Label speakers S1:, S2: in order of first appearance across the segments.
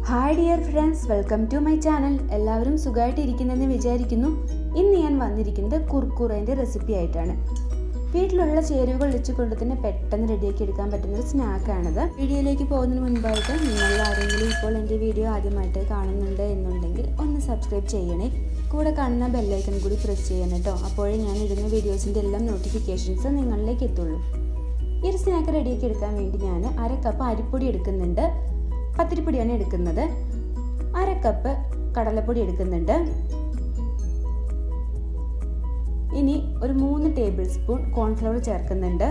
S1: Hi dear friends, welcome to my channel. എല്ലാവരും സുഖമായിട്ട് ഇരിക്കുന്നെന്ന് വിചാരിക്കുന്നു. ഇന്ന് ഞാൻ വന്നിരിക്കുന്നത് കുർക്കുറേൻ്റെ റെസിപ്പി ആയിട്ടാണ്. വീട്ടിലുള്ള ചേരുവകൾ വെച്ചുകൊണ്ട് തന്നെ പെട്ടെന്ന് റെഡിയാക്കി എടുക്കാൻ പറ്റുന്നൊരു സ്നാക്കാണിത്. വീഡിയോയിലേക്ക് പോകുന്നതിന് മുൻപായിട്ട് നിങ്ങൾ ആരെങ്കിലും ഇപ്പോൾ എൻ്റെ വീഡിയോ ആദ്യമായിട്ട് കാണുന്നുണ്ട് എന്നുണ്ടെങ്കിൽ ഒന്ന് സബ്സ്ക്രൈബ് ചെയ്യണേ. കൂടെ കാണുന്ന ബെല്ലൈക്കൺ കൂടി പ്രസ് ചെയ്യണം കേട്ടോ. അപ്പോഴേ ഞാൻ ഇടുന്ന വീഡിയോസിൻ്റെ എല്ലാം നോട്ടിഫിക്കേഷൻസ് നിങ്ങളിലേക്ക് എത്തുള്ളൂ. ഈ ഒരു സ്നാക്ക് റെഡിയാക്കി എടുക്കാൻ വേണ്ടി ഞാൻ 1/2 കപ്പ് അരിപ്പൊടി എടുക്കുന്നുണ്ട്. പത്തിരിപ്പൊടിയാണ് എടുക്കുന്നത്. 1/2 കപ്പ് കടലപ്പൊടി എടുക്കുന്നുണ്ട്. ഇനി ഒരു 3 ടേബിൾ സ്പൂൺ കോൺഫ്ലവർ ചേർക്കുന്നുണ്ട്.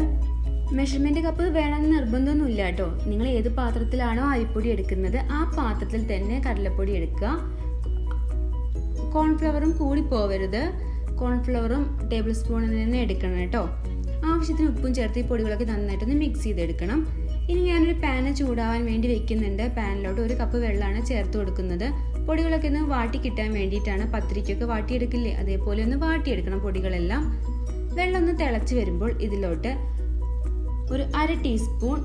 S1: മെഷർമെൻറ്റ് കപ്പ് വേണമെന്ന് നിർബന്ധമൊന്നുമില്ല കേട്ടോ. നിങ്ങൾ ഏത് പാത്രത്തിലാണോ അരിപ്പൊടി എടുക്കുന്നത് ആ പാത്രത്തിൽ തന്നെ കടലപ്പൊടി എടുക്കുക. കോൺഫ്ലവറും കൂടി പോവരുത്. കോൺഫ്ലവറും ടേബിൾ സ്പൂണിൽ നിന്ന് എടുക്കണം കേട്ടോ. ആവശ്യത്തിന് ഉപ്പും ചേർത്ത് ഈ പൊടികളൊക്കെ നന്നായിട്ടൊന്ന് മിക്സ് ചെയ്തെടുക്കണം. ഇനി ഞാനൊരു പാന് ചൂടാവാൻ വേണ്ടി വെക്കുന്നുണ്ട്. പാനിലോട്ട് 1 കപ്പ് വെള്ളമാണ് ചേർത്ത് കൊടുക്കുന്നത്. പൊടികളൊക്കെ ഒന്ന് വാട്ടി കിട്ടാൻ വേണ്ടിയിട്ടാണ്. പത്തിരിക്കൊക്കെ വാട്ടിയെടുക്കില്ലേ, അതേപോലെ ഒന്ന് വാട്ടിയെടുക്കണം പൊടികളെല്ലാം. വെള്ളം ഒന്ന് തിളച്ച് വരുമ്പോൾ ഇതിലോട്ട് ഒരു 1/2 ടീസ്പൂൺ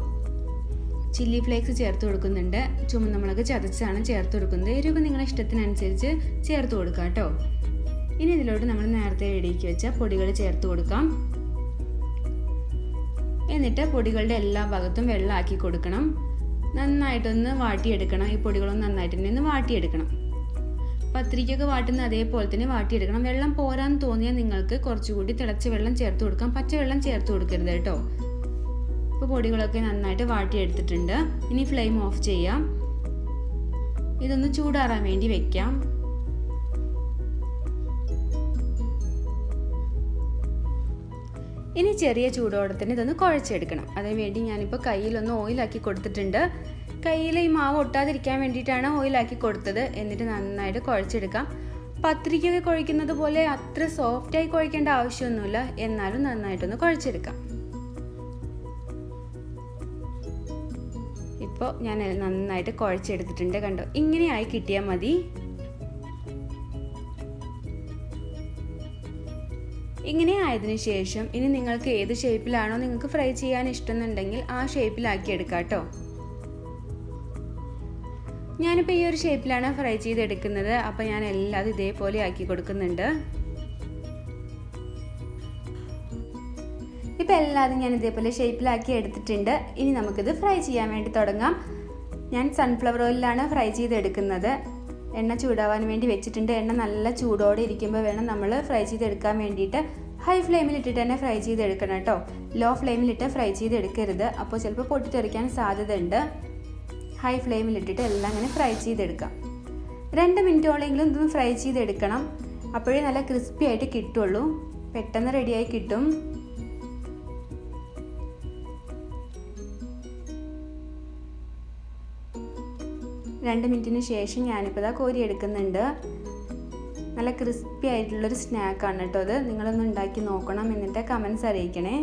S1: ചില്ലി ഫ്ലേക്സ് ചേർത്ത് കൊടുക്കുന്നുണ്ട്. ചുവന്ന മുളക് ചതച്ചാണ് ചേർത്ത് കൊടുക്കുന്നത്. എരിവ് നിങ്ങളുടെ ഇഷ്ടത്തിനനുസരിച്ച് ചേർത്ത് കൊടുക്കാം കേട്ടോ. ഇനി ഇതിലോട്ട് നമ്മൾ നേരത്തെ റെഡിയാക്കി വെച്ച പൊടികൾ ചേർത്ത് കൊടുക്കാം. എന്നിട്ട് പൊടികളുടെ എല്ലാ ഭാഗത്തും വെള്ളമാക്കി കൊടുക്കണം. നന്നായിട്ടൊന്ന് വാട്ടിയെടുക്കണം. ഈ പൊടികളൊന്ന് നന്നായിട്ട് തന്നെ ഒന്ന് വാട്ടിയെടുക്കണം. പത്തിരിക്കൊക്കെ വാട്ടുന്ന അതേപോലെ തന്നെ വാട്ടിയെടുക്കണം. വെള്ളം പോരാന്ന് തോന്നിയാൽ നിങ്ങൾക്ക് കുറച്ചുകൂടി തിളച്ച വെള്ളം ചേർത്ത് കൊടുക്കാം. പച്ചവെള്ളം ചേർത്ത് കൊടുക്കരുത് കേട്ടോ. ഇപ്പോൾ പൊടികളൊക്കെ നന്നായിട്ട് വാട്ടിയെടുത്തിട്ടുണ്ട്. ഇനി ഫ്ലെയിം ഓഫ് ചെയ്യാം. ഇതൊന്ന് ചൂടാറാൻ വേണ്ടി വെക്കാം. ഇനി ചെറിയ ചൂടോടെ തന്നെ ഇതൊന്ന് കുഴച്ചെടുക്കണം. അതിനുവേണ്ടി ഞാനിപ്പോൾ കയ്യിലൊന്ന് ഓയിലാക്കി കൊടുത്തിട്ടുണ്ട്. കയ്യിൽ ഈ മാവ് ഒട്ടാതിരിക്കാൻ വേണ്ടിയിട്ടാണ് ഓയിലാക്കി കൊടുത്തത്. എന്നിട്ട് നന്നായിട്ട് കുഴച്ചെടുക്കാം. പത്തിരിക്കൊക്കെ കുഴക്കുന്നത് പോലെ അത്ര സോഫ്റ്റായി കുഴക്കേണ്ട ആവശ്യമൊന്നുമില്ല. എന്നാലും നന്നായിട്ടൊന്ന് കുഴച്ചെടുക്കാം. ഇപ്പോൾ ഞാൻ നന്നായിട്ട് കുഴച്ചെടുത്തിട്ടുണ്ട്. കണ്ടോ, ഇങ്ങനെയായി കിട്ടിയാൽ മതി. ഇങ്ങനെ ആയതിനു ശേഷം ഇനി നിങ്ങൾക്ക് ഏത് ഷേപ്പിലാണോ നിങ്ങൾക്ക് ഫ്രൈ ചെയ്യാൻ ഇഷ്ടമെന്നുണ്ടെങ്കിൽ ആ ഷേപ്പിലാക്കി എടുക്കാം കേട്ടോ. ഞാനിപ്പോൾ ഈ ഒരു ഷേപ്പിലാണ് ഫ്രൈ ചെയ്തെടുക്കുന്നത്. അപ്പോൾ ഞാൻ എല്ലാം ഇതേപോലെ ആക്കി കൊടുക്കുന്നുണ്ട്. ഇപ്പോൾ എല്ലാതും ഞാൻ ഇതേപോലെ ഷേപ്പിലാക്കി എടുത്തിട്ടുണ്ട്. ഇനി നമുക്കിത് ഫ്രൈ ചെയ്യാൻ വേണ്ടി തുടങ്ങാം. ഞാൻ സൺഫ്ലവർ ഓയിലാണ് ഫ്രൈ ചെയ്തെടുക്കുന്നത്. എണ്ണ ചൂടാവാൻ വേണ്ടി വെച്ചിട്ടുണ്ട്. എണ്ണ നല്ല ചൂടോടെ ഇരിക്കുമ്പോൾ വേണം നമ്മൾ ഫ്രൈ ചെയ്തെടുക്കാൻ വേണ്ടിയിട്ട്. ഹൈ ഫ്ലെയിമിലിട്ടിട്ട് തന്നെ ഫ്രൈ ചെയ്തെടുക്കണം കേട്ടോ. ലോ ഫ്ലെയിമിലിട്ട് ഫ്രൈ ചെയ്തെടുക്കരുത്. അപ്പോൾ ചിലപ്പോൾ പൊട്ടിത്തെറിക്കാൻ സാധ്യത ഉണ്ട്. ഹൈ ഫ്ലെയിമിലിട്ടിട്ട് എല്ലാം അങ്ങനെ ഫ്രൈ ചെയ്തെടുക്കാം. 2 മിനിറ്റോളെങ്കിലും ഇതൊന്ന് ഫ്രൈ ചെയ്തെടുക്കണം. അപ്പോഴേ നല്ല ക്രിസ്പി ആയിട്ട് കിട്ടുള്ളൂ. പെട്ടെന്ന് റെഡിയായി കിട്ടും. രണ്ട് മിനിറ്റിന് ശേഷം ഞാനിപ്പോൾ ഇതാ കോരി എടുക്കുന്നുണ്ട്. നല്ല ക്രിസ്പി ആയിട്ടുള്ളൊരു സ്നാക്കാണ് കേട്ടോ അത്. നിങ്ങളൊന്ന് ഉണ്ടാക്കി നോക്കണം. എന്നിട്ട് കമൻസ് അറിയിക്കണേ.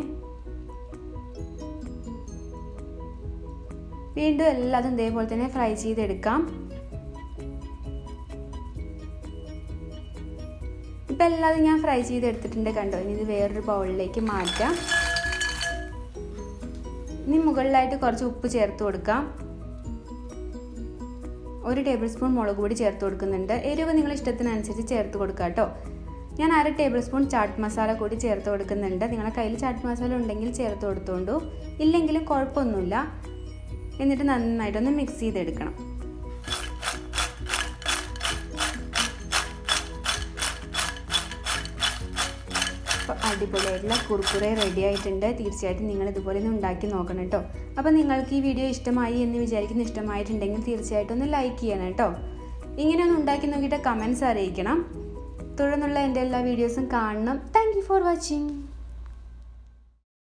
S1: വീണ്ടും എല്ലാതും ഇതേപോലെ തന്നെ ഫ്രൈ ചെയ്തെടുക്കാം. ഇപ്പം എല്ലാതും ഞാൻ ഫ്രൈ ചെയ്തെടുത്തിട്ടുണ്ട്. കണ്ടോ, ഇനി ഇത് വേറൊരു ബൗളിലേക്ക് മാറ്റാം. ഇനി മുകളിലായിട്ട് കുറച്ച് ഉപ്പ് ചേർത്ത് കൊടുക്കാം. 1 ടേബിൾ സ്പൂൺ മുളക് പൊടി ചേർത്ത് കൊടുക്കുന്നുണ്ട്. എരിവ് നിങ്ങളുടെ ഇഷ്ടത്തിനനുസരിച്ച് ചേർത്ത് കൊടുക്കുക കേട്ടോ. ഞാൻ 1/2 ടേബിൾ സ്പൂൺ ചാട്ട് മസാല കൂടി ചേർത്ത് കൊടുക്കുന്നുണ്ട്. നിങ്ങളുടെ കയ്യിൽ ചാട്ട് മസാല ഉണ്ടെങ്കിൽ ചേർത്ത് കൊടുത്തോണ്ടു, ഇല്ലെങ്കിലും കുഴപ്പമൊന്നുമില്ല. എന്നിട്ട് നന്നായിട്ടൊന്ന് മിക്സ് ചെയ്തെടുക്കണം. അടിപൊളിയായിട്ടുള്ള കുർക്കുറെ റെഡി ആയിട്ടുണ്ട്. തീർച്ചയായിട്ടും നിങ്ങൾ ഇതുപോലെ ഒന്ന് ഉണ്ടാക്കി നോക്കണം കേട്ടോ. അപ്പോൾ നിങ്ങൾക്ക് ഈ വീഡിയോ ഇഷ്ടമായി എന്ന് വിചാരിക്കുന്നു. ഇഷ്ടമായിട്ടുണ്ടെങ്കിൽ തീർച്ചയായിട്ടും ഒന്ന് ലൈക്ക് ചെയ്യണം കേട്ടോ. ഇങ്ങനെ ഒന്ന് ഉണ്ടാക്കി നോക്കിയിട്ട് കമൻസ് അറിയിക്കണം. തുടർന്നുള്ള എൻ്റെ എല്ലാ വീഡിയോസും കാണണം. Thank you for watching.